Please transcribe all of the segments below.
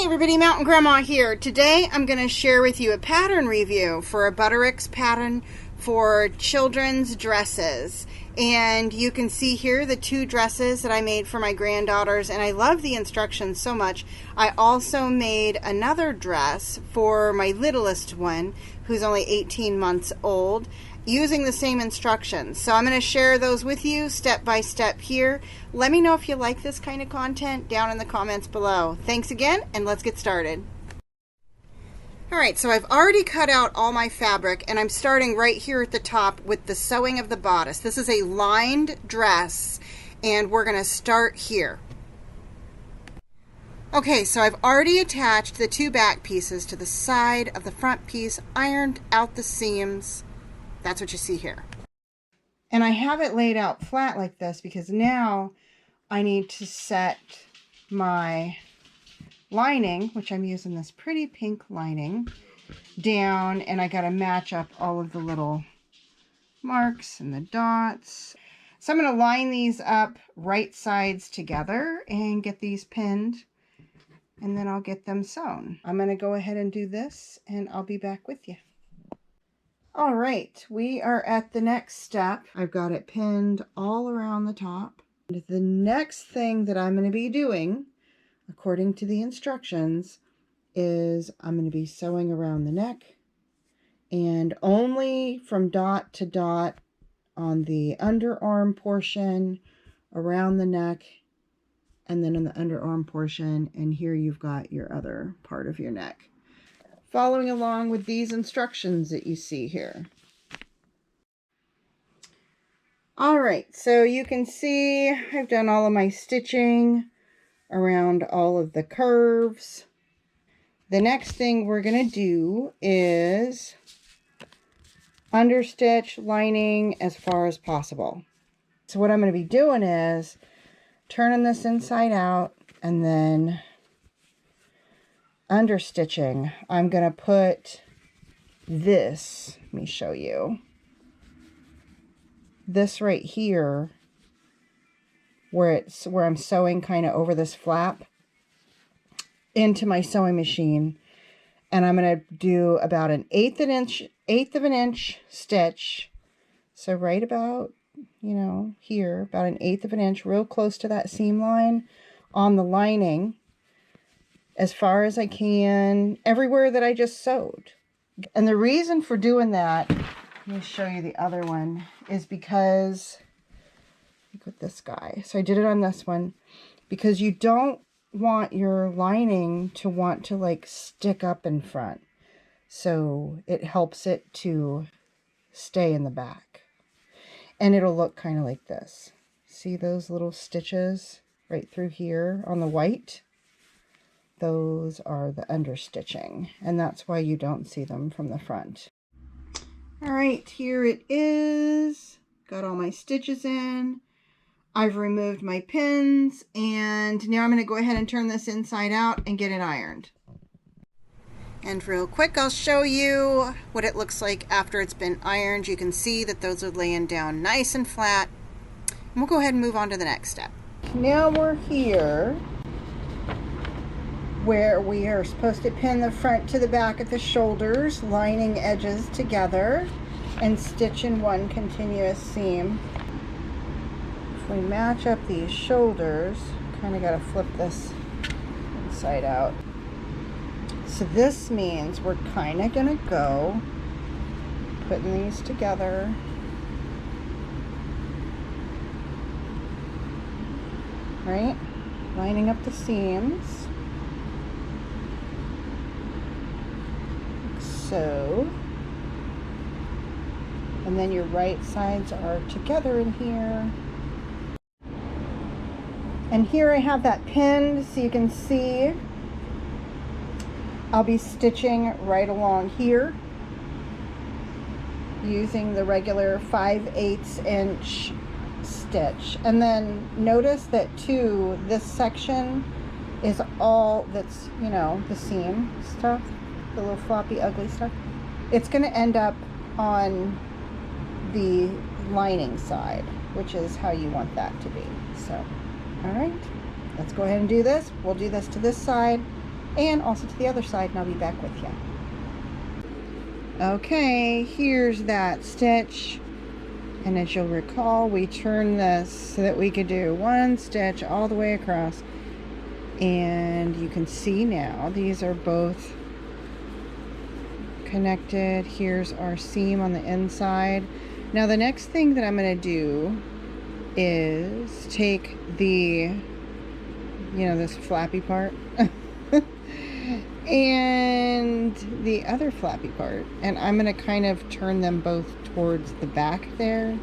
Hey everybody, Mountain Grandma here. Today I'm going to share with you a pattern review for a Butterick pattern for children's dresses. And you can see here the two dresses that I made for my granddaughters, and I love the instructions so much. I also made another dress for my littlest one, who's only 18 months old, using the same instructions. So I'm going to share those with you step by step here. Let me know if you like this kind of content down in the comments below. Thanks again, and let's get started. Alright, so I've already cut out all my fabric, and I'm starting right here at the top with the sewing of the bodice. This is a lined dress, and we're going to start here. Okay, so I've already attached the two back pieces to the side of the front piece, ironed out the seams. That's what you see here. And I have it laid out flat like this because now I need to set my lining, which I'm using this pretty pink lining, down, and I got to match up all of the little marks and the dots. So I'm going to line these up right sides together and get these pinned, and then I'll get them sewn. I'm going to go ahead and do this, and I'll be back with you. All right, we are at the next step. I've got it pinned all around the top. The next thing that I'm going to be doing, according to the instructions, is I'm going to be sewing around the neck, and only from dot to dot on the underarm portion, around the neck, and then on the underarm portion, and here you've got your other part of your neck. Following along with these instructions that you see here. All right, so you can see I've done all of my stitching around all of the curves. The next thing we're going to do is understitch lining as far as possible. So what I'm going to be doing is turning this inside out and then understitching. I'm going to put this, let me show you, this right here where I'm sewing kind of over this flap into my sewing machine, and I'm going to do about an eighth of an inch stitch, so right about, you know, here, about an eighth of an inch, real close to that seam line on the lining, as far as I can, everywhere that I just sewed. And the reason for doing that, let me show you the other one, is because, look at this guy. So I did it on this one, because you don't want your lining to want to like stick up in front. So it helps it to stay in the back. And it'll look kind of like this. See those little stitches right through here on the white? Those are the understitching, and that's why you don't see them from the front. All right, here it is. Got all my stitches in. I've removed my pins, and now I'm going to go ahead and turn this inside out and get it ironed. And real quick, I'll show you what it looks like after it's been ironed. You can see that those are laying down nice and flat. And we'll go ahead and move on to the next step. Now we're here where we are supposed to pin the front to the back at the shoulders, lining edges together, and stitch in one continuous seam. If we match up these shoulders, kind of got to flip this inside out. So this means we're kind of going to go putting these together. Right? Lining up the seams. So, and then your right sides are together in here. And here I have that pinned, so you can see I'll be stitching right along here using the regular 5/8 inch stitch. And then notice that too, this section is all that's, you know, the seam stuff, the little floppy ugly stuff. It's going to end up on the lining side, which is how you want that to be. So, all right, let's go ahead and do this. We'll do this to this side, and also to the other side, and I'll be back with you. Okay, here's that stitch, and as you'll recall, we turned this so that we could do one stitch all the way across, and you can see now these are both connected. Here's our seam on the inside. Now the next thing that I'm going to do is take the, this flappy part and the other flappy part, and I'm going to kind of turn them both towards the back there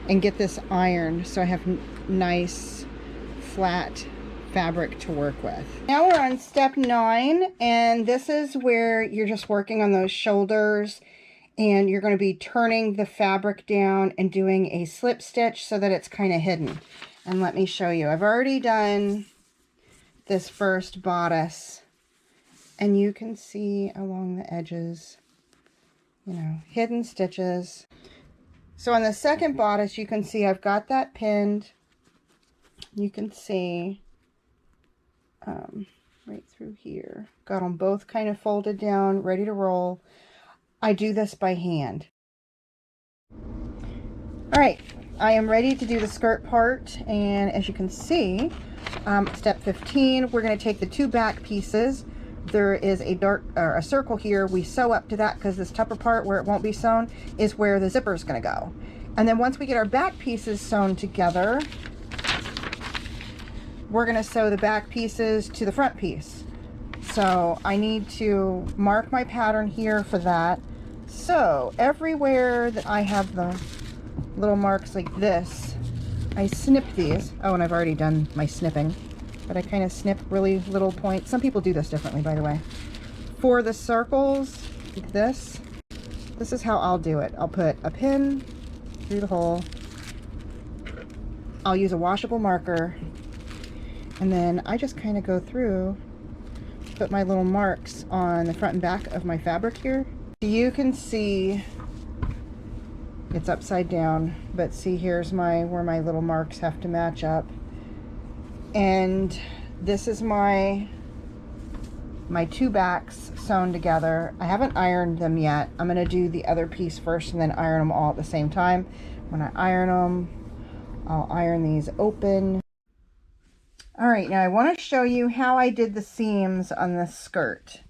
and get this ironed so I have nice flat fabric to work with. Now we're on step 9, and this is where you're just working on those shoulders, and you're going to be turning the fabric down and doing a slip stitch so that it's kind of hidden. And let me show you. I've already done this first bodice, and you can see along the edges, hidden stitches. So on the second bodice, you can see I've got that pinned. You can see right through here. Got them both kind of folded down, ready to roll. I do this by hand. All right, I am ready to do the skirt part, and as you can see, step 15, we're going to take the 2 back pieces. There is a circle here. We sew up to that because this upper part where it won't be sewn is where the zipper is going to go. And then once we get our back pieces sewn together, we're going to sew the back pieces to the front piece. So I need to mark my pattern here for that. So everywhere that I have the little marks like this, I snip these. Oh, and I've already done my snipping, but I kind of snip really little points. Some people do this differently, by the way. For the circles, like this is how I'll do it. I'll put a pin through the hole. I'll use a washable marker, and then I just kind of go through, put my little marks on the front and back of my fabric here. You can see it's upside down, but see, here's where my little marks have to match up. And this is my 2 backs sewn together. I haven't ironed them yet. I'm going to do the other piece first and then iron them all at the same time. When I iron them, I'll iron these open. All right, now I want to show you how I did the seams on this skirt.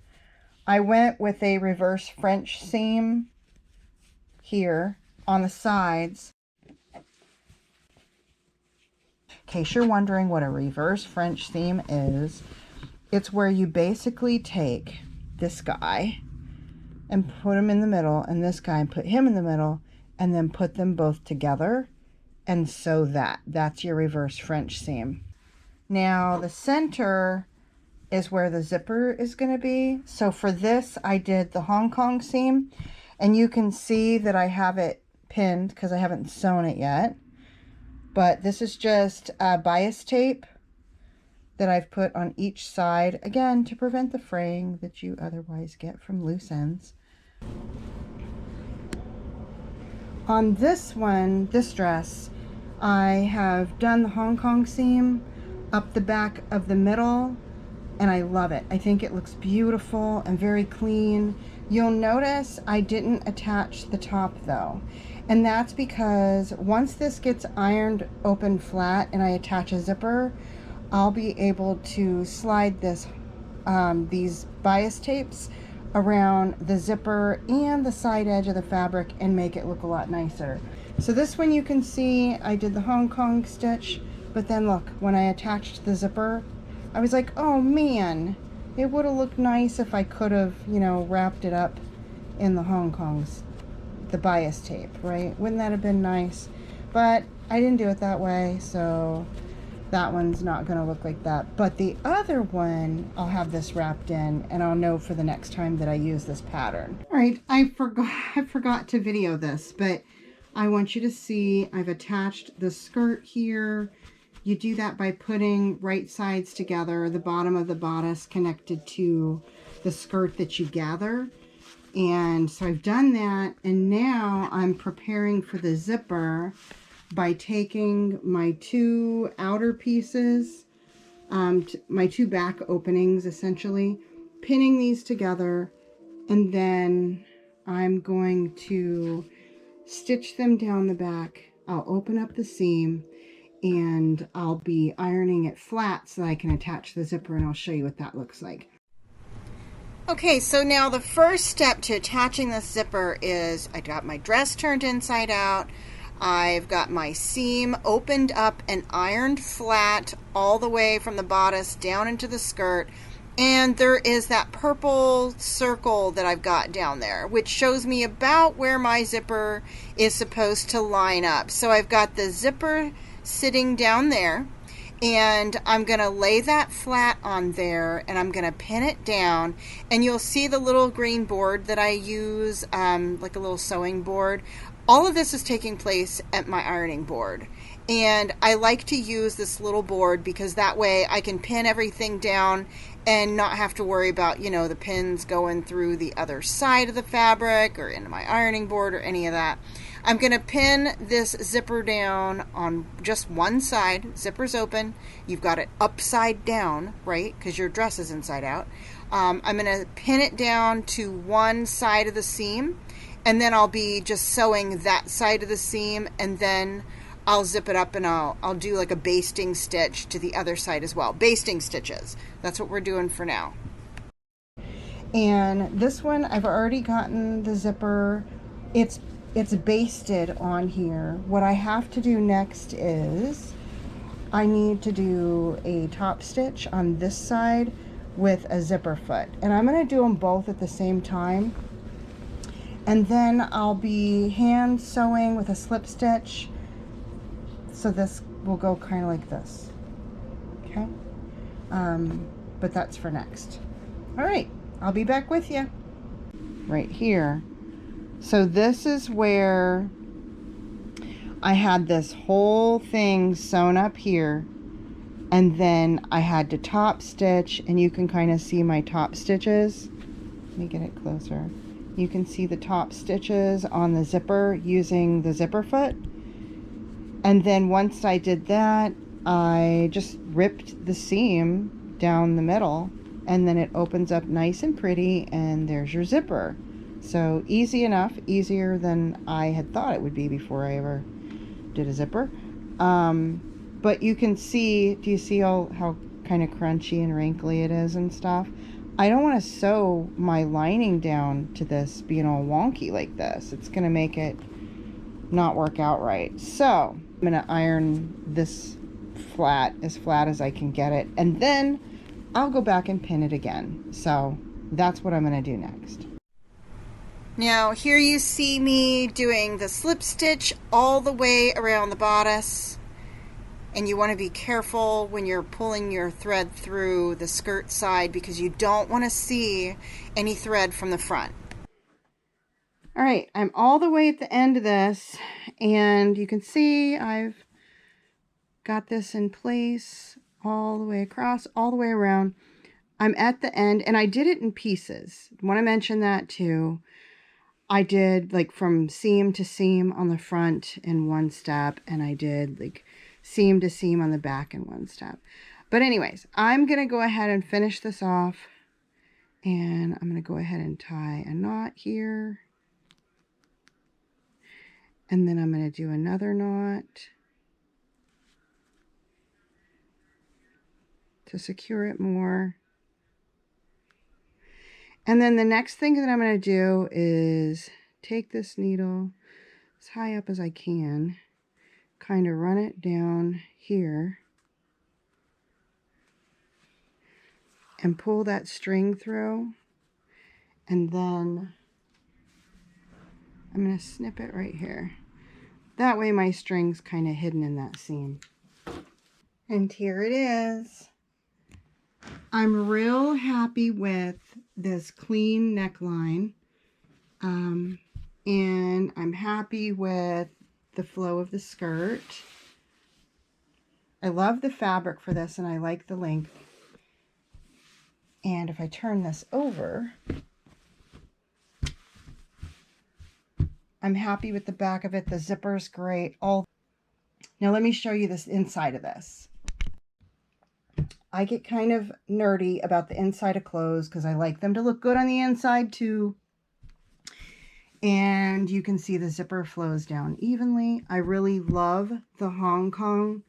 I went with a reverse French seam here on the sides. In case you're wondering what a reverse French seam is, it's where you basically take this guy and put him in the middle, and this guy and put him in the middle, and then put them both together and sew that. That's your reverse French seam. Now the center is where the zipper is going to be. So for this, I did the Hong Kong seam, and you can see that I have it pinned because I haven't sewn it yet. But this is just bias tape that I've put on each side, again, to prevent the fraying that you otherwise get from loose ends. On this one, this dress, I have done the Hong Kong seam up the back of the middle, and I love it. I think it looks beautiful and very clean. You'll notice I didn't attach the top though, and that's because once this gets ironed open flat and I attach a zipper, I'll be able to slide this these bias tapes around the zipper and the side edge of the fabric and make it look a lot nicer. So this one, you can see I did the Hong Kong stitch, but then look, when I attached the zipper, I was like, oh man, it would have looked nice if I could have, wrapped it up in the Hong Kongs, the bias tape, right? Wouldn't that have been nice? But I didn't do it that way, so that one's not going to look like that. But the other one, I'll have this wrapped in, and I'll know for the next time that I use this pattern. All right, I forgot to video this, but I want you to see I've attached the skirt here. You do that by putting right sides together, the bottom of the bodice connected to the skirt that you gather. And so I've done that, and now I'm preparing for the zipper by taking my 2 outer pieces my two back openings essentially, pinning these together, and then I'm going to stitch them down the back. I'll open up the seam and I'll be ironing it flat so that I can attach the zipper, and I'll show you what that looks like. Okay, so now the first step to attaching this zipper is I got my dress turned inside out. I've got my seam opened up and ironed flat all the way from the bodice down into the skirt. And there is that purple circle that I've got down there, which shows me about where my zipper is supposed to line up. So I've got the zipper sitting down there, and I'm going to lay that flat on there, and I'm going to pin it down, and you'll see the little green board that I use, like a little sewing board. All of this is taking place at my ironing board, and I like to use this little board because that way I can pin everything down and not have to worry about, you know, the pins going through the other side of the fabric or into my ironing board or any of that. I'm going to pin this zipper down on just one side. Zipper's open. You've got it upside down, right? Because your dress is inside out. I'm going to pin it down to one side of the seam, and then I'll be just sewing that side of the seam, and then I'll zip it up and I'll do like a basting stitch to the other side as well. Basting stitches. That's what we're doing for now. And this one, I've already gotten the zipper. It's basted on here. What I have to do next is I need to do a top stitch on this side with a zipper foot. And I'm going to do them both at the same time. And then I'll be hand sewing with a slip stitch. So this will go kind of like this. Okay. But that's for next. All right. I'll be back with you. Right here. So this is where I had this whole thing sewn up here, and then I had to top stitch, and you can kind of see my top stitches. Let me get it closer. You can see the top stitches on the zipper using the zipper foot. And then once I did that, I just ripped the seam down the middle, and then it opens up nice and pretty, and there's your zipper. So easy enough, easier than I had thought it would be before I ever did a zipper. But you can see, do you see how kind of crunchy and wrinkly it is and stuff? I don't want to sew my lining down to this being all wonky like this. It's going to make it not work out right. So I'm going to iron this flat as I can get it, and then I'll go back and pin it again. So that's what I'm going to do next. Now here you see me doing the slip stitch all the way around the bodice, and you want to be careful when you're pulling your thread through the skirt side because you don't want to see any thread from the front. All right, I'm all the way at the end of this, and you can see I've got this in place all the way across, all the way around. I'm at the end, and I did it in pieces. I want to mention that too. I did like from seam to seam on the front in one step, and I did like seam to seam on the back in one step. But anyways, I'm going to go ahead and finish this off, and I'm going to go ahead and tie a knot here. And then I'm going to do another knot to secure it more. And then the next thing that I'm going to do is take this needle as high up as I can, kind of run it down here, and pull that string through. And then I'm going to snip it right here. That way my string's kind of hidden in that seam. And here it is. I'm real happy with this clean neckline. And I'm happy with the flow of the skirt. I love the fabric for this, and I like the length. And if I turn this over, I'm happy with the back of it. The zipper's great. Now let me show you this inside of this. I get kind of nerdy about the inside of clothes because I like them to look good on the inside too. And you can see the zipper flows down evenly. I really love the Hong Kong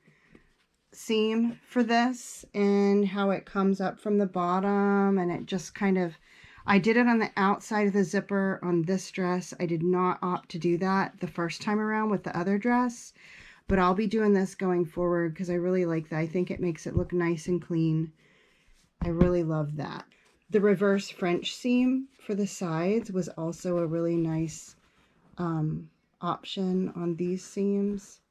seam for this and how it comes up from the bottom, and it just kind of, I did it on the outside of the zipper on this dress. I did not opt to do that the first time around with the other dress, but I'll be doing this going forward because I really like that. I think it makes it look nice and clean. I really love that. The reverse French seam for the sides was also a really nice option on these seams.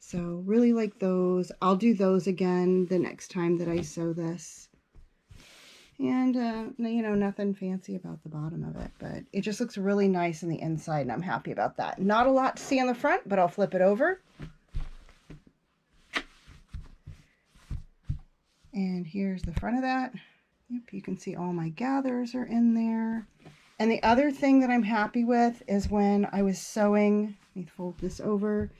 So really like those. I'll do those again the next time that I sew this. And, you know, nothing fancy about the bottom of it, but it just looks really nice on the inside, and I'm happy about that. Not a lot to see on the front, but I'll flip it over. And here's the front of that. Yep, you can see all my gathers are in there. And the other thing that I'm happy with is when I was sewing, let me fold this over.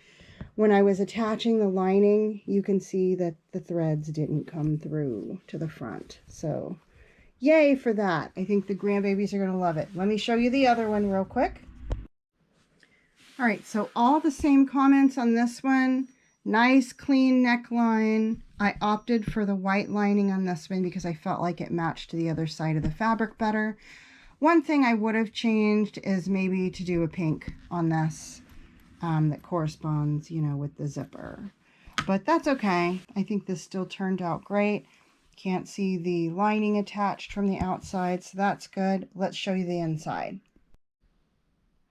When I was attaching the lining, you can see that the threads didn't come through to the front. So yay for that. I think the grandbabies are going to love it. Let me show you the other one real quick. All right, so all the same comments on this one. Nice clean neckline. I opted for the white lining on this one because I felt like it matched the other side of the fabric better. One thing I would have changed is maybe to do a pink on this that corresponds, you know, with the zipper. But that's okay. I think this still turned out great. Can't see the lining attached from the outside, so that's good. Let's show you the inside.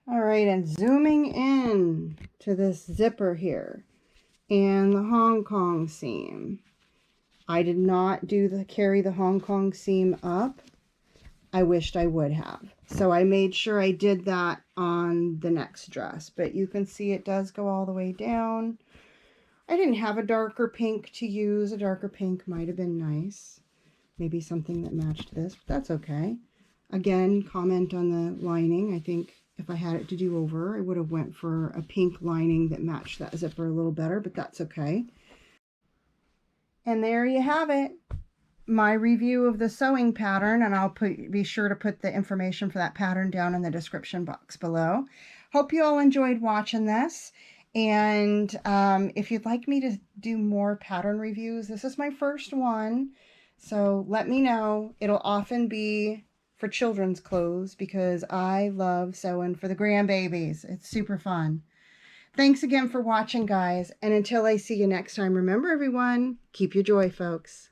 All right, and zooming in to this zipper here and the Hong Kong seam. I did not carry the Hong Kong seam up. I wished I would have. So I made sure I did that on the next dress, but you can see it does go all the way down. I didn't have a darker pink to use. A darker pink might have been nice. Maybe something that matched this, but that's okay. Again, comment on the lining. I think if I had it to do over, I would have went for a pink lining that matched that zipper a little better, but that's okay. And there you have it. My review of the sewing pattern, and I'll be sure to put the information for that pattern down in the description box below. Hope you all enjoyed watching this. And if you'd like me to do more pattern reviews, this is my first one. So let me know. It'll often be for children's clothes because I love sewing for the grandbabies. It's super fun. Thanks again for watching, guys. And until I see you next time, remember everyone, keep your joy, folks.